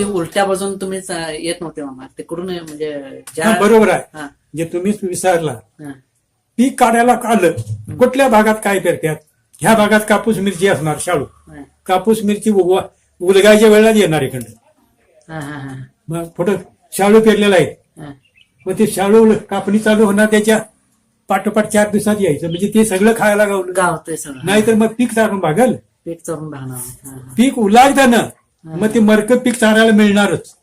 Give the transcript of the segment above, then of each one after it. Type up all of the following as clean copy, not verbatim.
ते उलट्या बाजून तुम्ही येत नव्हते मामा तिकडून म्हणजे बरोबर आहे. जे तुम्हीच विसरला, पीक काढायला आलं कुठल्या भागात काय पेरतात? ह्या भागात कापूस मिरची असणार, शाळू कापूस मिरची उलगायच्या वेळेला येणार इकडं. मग पुढं शाळू पेरलेला आहे, मग ते शाळू कापणी चालू होणार, त्याच्या पाठोपाठ 4 दिवसात यायचं, म्हणजे ते सगळं खायला गावतंय सगळं. नाहीतर मग पीक चारून भागल. पीक चरून भागणार, पीक उलागताना मग ते मरकं पीक चारायला मिळणारच.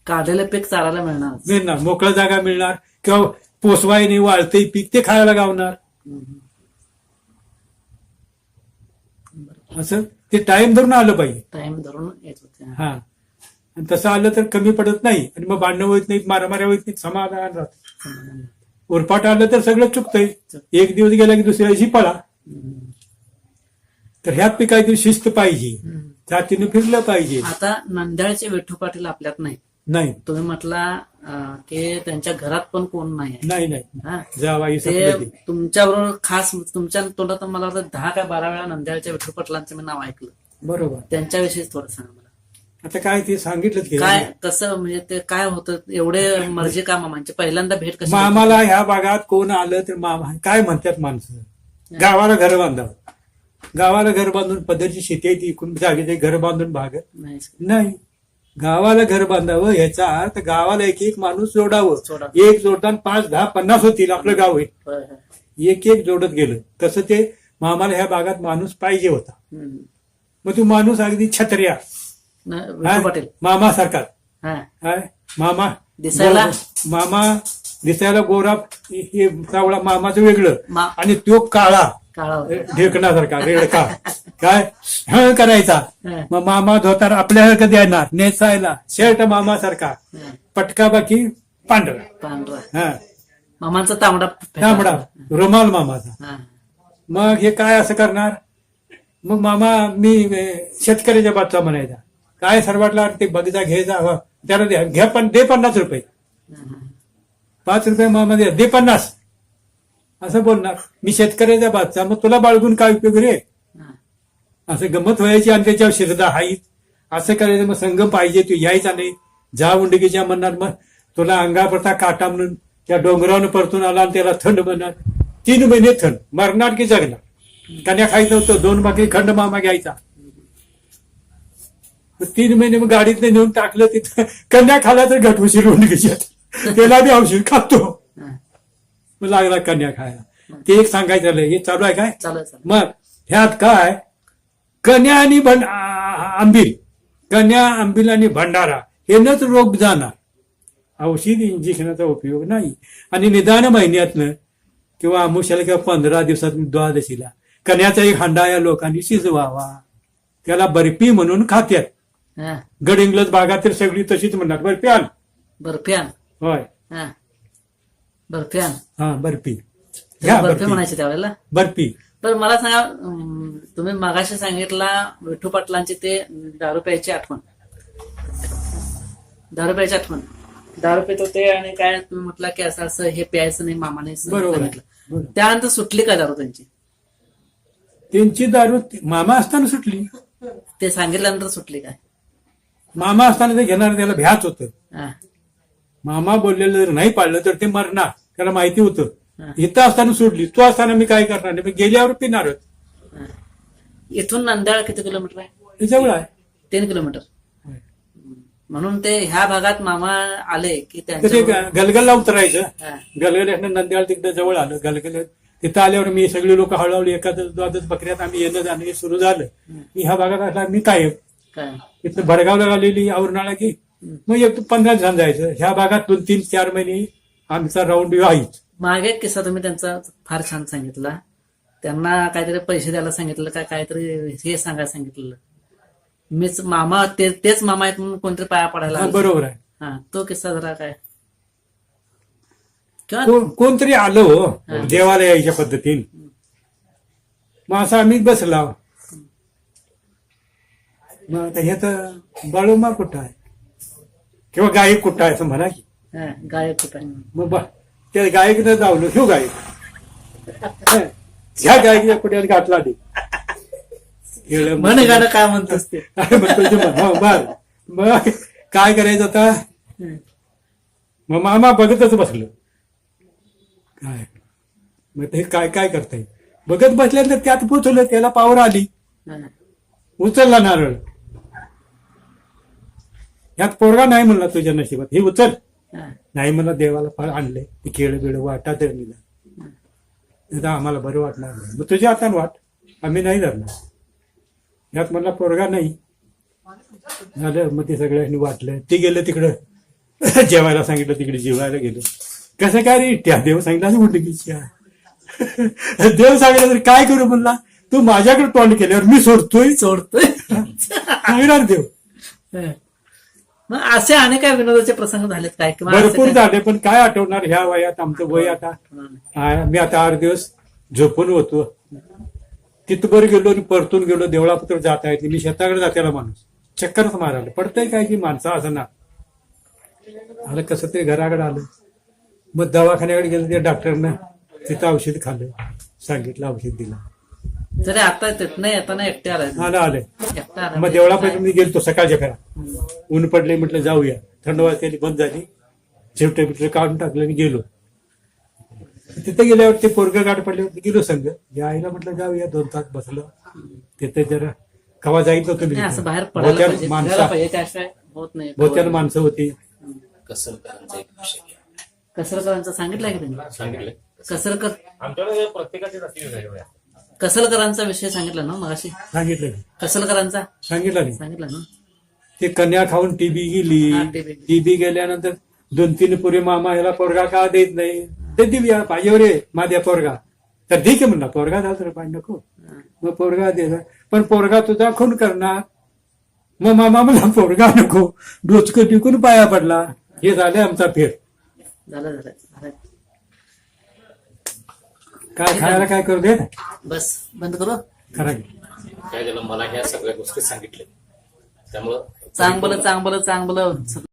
काढलेलं पीक चारायला मिळणार, मोकळा जागा मिळणार, किंवा पोसवाय नाही वाळतंय पीक ते खायला गावणार. असं ते टाइम धरून आलं पाहिजे. टाइम धरून येत होते. हा, आणि तसं आलं तर कमी पडत नाही, आणि मग भांडणं होत नाहीत, मारामाऱ्या होत नाहीत, समाधान राहत. उरपाट आलं तर सगळं चुकतंय. एक दिवस गेला की दुसऱ्या दिवशी पळा. तर ह्यात बी काहीतरी शिस्त पाहिजे, जातीनं फिरलं पाहिजे. आता नंद्याळचे विठू पाटील आपल्यात नाही. तुम्ही म्हटला की त्यांच्या घरात पण कोण नाही. जावाई ते तुमच्याबरोबर खास तुमच्या तोंडात मला वाटतं 10 का 12 वेळा नंद्याळच्या विठू पाटलांचं मी नाव ऐकलं. बरोबर. त्यांच्याविषयी थोडं सांगा मला. आता काय ते सांगितलं की काय कसं म्हणजे ते काय होतं एवढे मर्जी का मामांची पहिल्यांदा भेट कशी? मामाला ह्या भागात कोण आलं तर मामा काय म्हणतात माणसं, गावाला घर बांधावं. गावाला घर बांधून पदरची शेती आहे ती इकडून जागेचे घर बांधून भागत नाही. गावाला घर बांधावं ह्याचा अर्थ गावाला एक माणूस जोडावं. एक जोडताना 5, 10, 50 होतील, आपलं गाव आहे. एक जोडत गेलं तसं ते मामाला ह्या भागात माणूस पाहिजे होता. मग तो माणूस अगदी छत्र्या पाटील मामासारखा. मामा दिसायला गोरा, हे कावळा मामाचं वेगळं, आणि तो काळा ढेकणासारखा रेडका. काय करायचा, मग मामा धोतार आपल्यासारखं देणार नेसायला, शर्ट मामासारखा, पटका बाकी पांढरा, मामाचा तांबडा रुमाल मामाचा. मग हे काय असं करणार? मग मामा मी शेतकऱ्याच्या बाजूचा म्हणायचा, काय सर्वातला ते बगीचा घ्यायचा, त्याला घ्या पण दे 50 रुपये, 5 रुपये मामा दे 50, असं बोलणार. मी शेतकऱ्याच्या बाजूचा, मग तुला बाळगून काय उपयोग रे? असं गंमत व्हायची, आणि त्याच्यावर शिरदा हाईत असं करायचं. मग संघ पाहिजे, तू यायचा नाही, जा उंडकीच्या म्हणणार. मग तुला अंगापरता काटा म्हणून त्या डोंगरावरून परतून आला, आणि त्याला थंड म्हणणार. 3 महिने थंड, मरणार की जगणार. कन्या खायचं होतं, 2 भाकरी खंड मामा घ्यायचा. 3 महिने मग गाडीतनं नेऊन टाकलं तिथं. कन्या खाला तर घटवशील उंडकीच्यात, त्याला बी औषध खातो. मग लागला कन्या खायला. ते एक सांगायचं झालं, हे चालू आहे काय? मग ह्यात काय, कन्या आणि आंबील, कन्या आंबील आणि भंडारा हेनच रोग जाणार. औषध इंजेक्शनाचा उपयोग नाही. आणि निदान महिन्यातनं किंवा अमुष्याला किंवा 15 दिवसात द्वादशीला कन्याचा एक हांडा या लोकांनी शिजवावा. त्याला बर्फी म्हणून खात्यात. गडिंग्लज भागातील सगळी तशीच म्हणणार, बर्फी आण. होय, बर्फी म्हणायची त्यावेळेला बर्फी. पण मला सांगा, तुम्ही मागाशी सांगितला विठू पाटलांची ते दारू प्यायची आठवण, दारू पित होते, आणि काय तुम्ही म्हटलं की असं असं हे प्यायचं नाही मामाने सांगितलं. त्यानंतर सुटली का दारू त्यांची दारू मामा असताना सुटली. ते सांगितल्यानंतर सुटली काय? मामा असताना ते घेणार, त्याला भ्याच होतं. मामा बोललेलं जर नाही पाळलं तर ते मरणार, त्याला माहिती होतं. इथं असताना सोडली, तू असताना मी काय करणार नाही, गेल्यावर पिणारच. इथून नांदेड किती किलोमीटर आहे? जवळ आहे, 3 किलोमीटर. म्हणून ते ह्या भागात मामा आले की गलगलला उतरायचं. गलगल नांदेड तिकडे जवळ आलं. गलगल तिथं आल्यावर मी सगळी लोक हळूहळू एखादं 2 बकऱ्यात आम्ही येणं जाणं सुरू झालं. मी ह्या भागात असला, मी काय इथं भडगावला आलेली आवरणाला की मग 15 दिवसांनी जायचं. ह्या भागात 2, 3, 4 महिने आमचा राऊंड व्हायच. मागे एक किस्सा तुम्ही त्यांचा फार छान सांगितला. त्यांना काहीतरी पैसे द्यायला सांगितलं, काहीतरी हे सांगायला सांगितलं. मीच मामा तेच मामा आहेत म्हणून कोणतरी पाया पडायला. बरोबर आहे. तो किस्सा जरा काय, कोणतरी आलं हो देवाला यायच्या पद्धतीने. मग असं आम्ही बसला. मग आता हे तर बाळूमा कुठं आहे किंवा गायक कुठं आहे असं म्हणा की. गायक कुठं आहे? मग त्या गायकनं जावलं, ह्यो गायक ह्या गायकीच्या कुठे घातला केळं म्हण गाणं काय म्हणतोस ते. मग तुझं म्हण. हो, बर. मग काय करायचं आता? मग मामा बघतच बसलो. काय मग ते काय काय करताय बघत बसल्यानंतर त्यात पोचवलं, त्याला पावर आली, हा. उचलला नारळ. यात पोरगा नाही म्हणला तुझ्या नशिबात, हे उचल. हा. नाही म्हणला, देवाला फळ आणले, ते केळं बिळं वाटा तर निघा, आम्हाला बरं वाटणार नाही. मग तुझ्या हाताने वाट, आम्ही नाही धरणार. यात म्हणला पोरगा नाही झालं. मग ते सगळ्यांनी वाटलं. ते गेलं तिकडं जेवायला सांगितलं, तिकडे जेवायला गेलो. कसं काय रे, त्या देव सांगितलं असं म्हणलं की देव सांगितलं तर काय करू म्हणला, तू माझ्याकडे तोंड केल्यावर मी सोडतोय सांगणार देव. हा. मग असे अनेक काय विनोदाचे प्रसंग झालेत काय किंवा भरपूर झाले, पण काय आठवणार ह्या वयात. आमचं वय आता, मी आता 8 दिवस झोपून होतो. तिथवर गेलो आणि परतून गेलो. देवळापत्र जाता येते, मी शेताकडे जातेला माणूस चक्करच मारायला पडतंय काय की माणसं असं ना. आलं कसं तरी घराकडे आलं. मग दवाखान्याकडे गेलं, त्या डॉक्टरनं तिथं औषध खाल्लं, सांगितलं, औषध दिलं. तरी आता तिथनं येताना एकटे आला आलं. मग देवळापर्यंत मी गेलतो सकाळच्या फेरा. ऊन पडले, म्हटलं जाऊया. थंड वाजता बंद झाली, चिवटे बिवटे काढून टाकलं आणि गेलो. तिथे गेल्यावर ते पोरगं गाठ पडल्यावर गेलो संघ. या आईला म्हटलं जाऊया, 2 तास बसलो तिथे. जरा कवा जाईल तर तुम्ही, असं बाहेर पडायला पाहिजे, फिरायला माणसं पाहिजे, त्याशिवाय होत नाही. भोत्याला माणसं होती. कसरकरांचा एक विषय घ्या. कसरकरांचा सांगितलंय की त्यांनी. सांगितलं कसरकर आमच्याकडे प्रत्येकाची नसली वेगळ्या. कसलकरांचा विषय सांगितला ना मग अशी. सांगितलं कसलकरांचा सांगितलं नाही. सांगितलं ना. ते कन्या खाऊन टीबी गेली. हा, TB. टीबी गेल्यानंतर 2-3 पुरे मामा ह्याला पोरगा का देत नाही. ते दिव्या पाहिजे रे माझ्या पोरगा. तर ठीक आहे म्हणला, पोरगा झाला तर पाहिजे नको. मग पोरगा दिला, पण पोरगा तुझा खून करणार. मग मामा म्हणला पोरगा नको, डोचकं टिकून पाया पडला. हे झाले आमचा फेर. झालं झालं. काय खायला काय करू दे. बस बंद करू. खरा काय झालं, मला ह्या सगळ्या गोष्टी सांगितल्या, त्यामुळं चांगलं चांगलं चांगलं